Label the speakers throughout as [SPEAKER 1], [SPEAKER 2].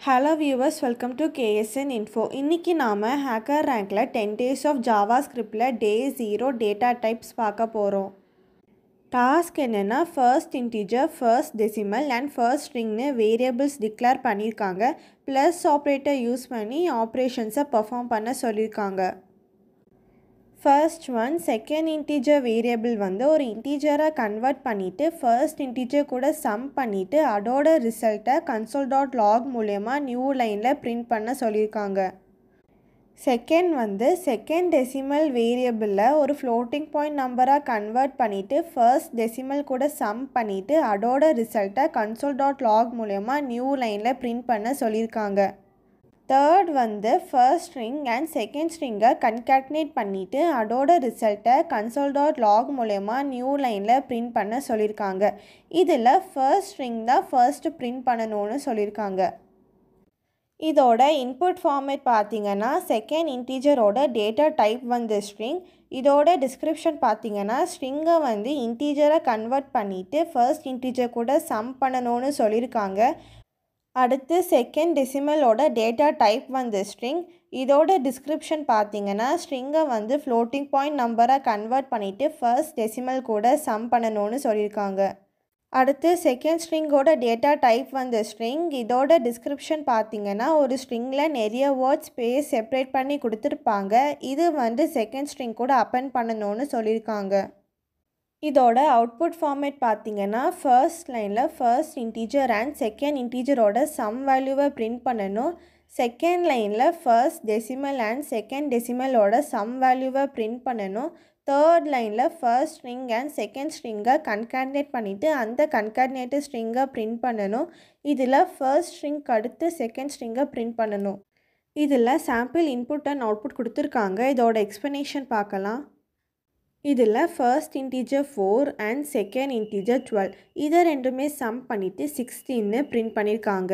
[SPEAKER 1] Hello viewers, welcome to KSN Info. இன்னைக்கு நாம Hacker Rankல 10 days of JavaScriptல day 0 data types பார்க்க போறோம். டாஸ்க் என்னன்னா first integer, first decimal and first stringனு variables declare பண்ணிருக்காங்க. plus operator use பண்ணி operations perform பண்ண சொல்லிருக்காங்க. First one, second integer variable வந்து ஒரு integer convert பண்ணிட்டு first integer கூட sum பண்ணிட்டு அதோட result console.log மூலமா new lineல print பண்ண சொல்லிருக்காங்க. Second வந்து second decimal variable ஒரு floating point number convert பண்ணிட்டு first decimal கூட sum பண்ணிட்டு அதோட result console.log மூலமா new lineல print பண்ண சொல்லிருக்காங்க. Third வந்து first string and second string concatenate பண்ணிட்டு அதோட result console.log மூலமா new lineல print பண்ண சொல்லிருக்காங்க. இதுல first string தான் first print பண்ணனும்னு சொல்லிருக்காங்க. இதோட input format பாத்தீங்கன்னா second integer ஓட data type வந்து string. இதோட description பாத்தீங்கன்னா string வந்து integer convert பண்ணிட்டு first integer கூட sum பண்ணனும்னு சொல்லிருக்காங்க. அடுத்து second decimal ஓட data type வந்து string. இதோட description பாத்தீங்கன்னா string வந்து floating point number convert பண்ணிட்டு first decimal கூட sum பண்ணனும்னு சொல்லிருக்காங்க. அடுத்து second string ஓட data type வந்து string. இதோட description பாத்தீங்கன்னா ஒரு stringல நிறைய words space separate பண்ணி கொடுத்திருப்பாங்க. இது வந்து second string கூட append பண்ணனும்னு சொல்லிருக்காங்க. இதோட output format பாத்தீங்கன்னா first lineல first integer and second integer ஓட sum value print பண்ணனும். second lineல first decimal and second decimal ஓட sum value print பண்ணனும். third lineல first string and second string concatenate பண்ணிட்டு அந்த concatenated string print பண்ணனும். இதுல first string அடுத்து second string print பண்ணனும். இதுல sample input and output கொடுத்திருக்காங்க. இதோட explanation பார்க்கலாம். இதில் first integer 4 and second integer 12. இதை ரெண்டுமே sum பண்ணிட்டு 16 print பண்ணிருக்காங்க.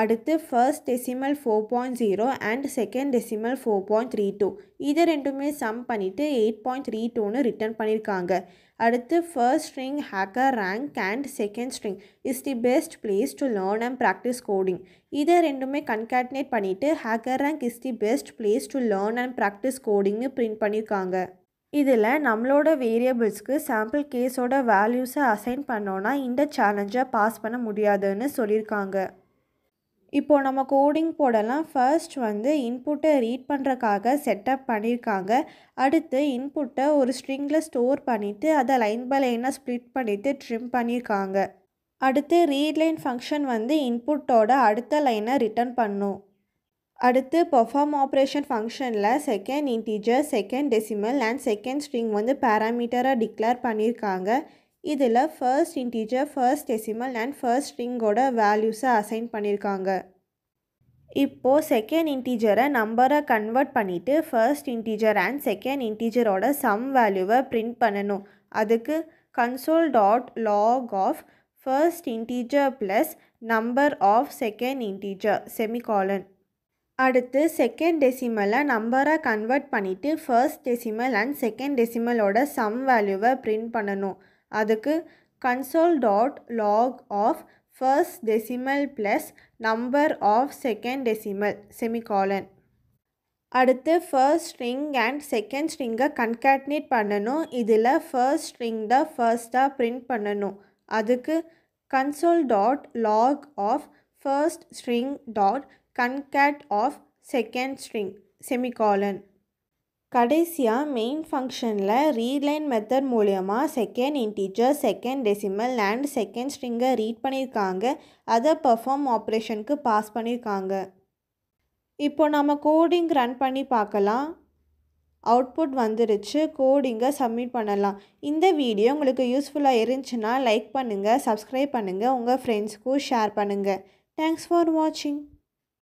[SPEAKER 1] அடுத்து first decimal 4.0 and second decimal 4.32. இதை ரெண்டுமே sum பண்ணிட்டு 8.32 return பண்ணிருக்காங்க. அடுத்து first string hacker rank and second string is the best place to learn and practice coding. இதை ரெண்டுமே concatenate பண்ணிட்டு hacker rank is the best place to learn and practice coding print பண்ணிருக்காங்க. இதில் நம்மளோட வேரியபிள்ஸ்க்கு sample கேஸோட வேல்யூஸை அசைன் பண்ணோன்னா இந்த சேலஞ்சை பாஸ் பண்ண முடியாதுன்னு சொல்லியிருக்காங்க. இப்போது நம்ம கோடிங் போடலாம். ஃபர்ஸ்ட் வந்து இன்புட்டை ரீட் பண்ணுறக்காக செட்டப் பண்ணியிருக்காங்க. அடுத்து இன்புட்டை ஒரு ஸ்ட்ரிங்கில் ஸ்டோர் பண்ணிவிட்டு அதை லைன் பை லைனாக ஸ்ப்ளிட் பண்ணிவிட்டு ட்ரிம் பண்ணியிருக்காங்க. அடுத்து ரீட் லைன் ஃபங்க்ஷன் வந்து இன்புட்டோட அடுத்த லைனை ரிட்டர்ன் பண்ணும். அடுத்து perform operation functionல second integer, second decimal and second string வந்து parameter declare பண்ணிருக்காங்க. இதில் first integer, first decimal and first string ஓட values assign பண்ணிருக்காங்க. இப்போ second integer number convert பண்ணிட்டு first integer and second integer ஓட sum value print பண்ணனும். அதுக்கு console.log of first integer plus number of second integer semicolon. அடுத்து second decimal நம்பரை convert பண்ணிட்டு first decimal and second decimal ஓட sum value print பண்ணனும். அதுக்கு console.log of first decimal plus number of second decimal semicolon. அடுத்து first string and second string concatenate பண்ணனும். இதில் first string தான் first print பண்ணனும். அதுக்கு console.log of first string dot concat of second string semicolon. கடைசியாக main ஃபங்க்ஷனில் readline method மூலமா second integer, second decimal and second ஸ்ட்ரிங்கை ரீட் பண்ணியிருக்காங்க. அதை பெர்ஃபார்ம் ஆப்ரேஷனுக்கு பாஸ் பண்ணியிருக்காங்க. இப்போ நம்ம கோடிங் ரன் பண்ணி பார்க்கலாம். அவுட்புட் வந்துருச்சு. கோடிங்கை சப்மிட் பண்ணலாம். இந்த வீடியோ உங்களுக்கு யூஸ்ஃபுல்லாக இருந்துச்சுன்னா லைக் பண்ணுங்கள், சப்ஸ்கிரைப் பண்ணுங்கள், உங்கள் ஃப்ரெண்ட்ஸ்க்கும் ஷேர் பண்ணுங்கள். தேங்க்ஸ் ஃபார் வாட்சிங்.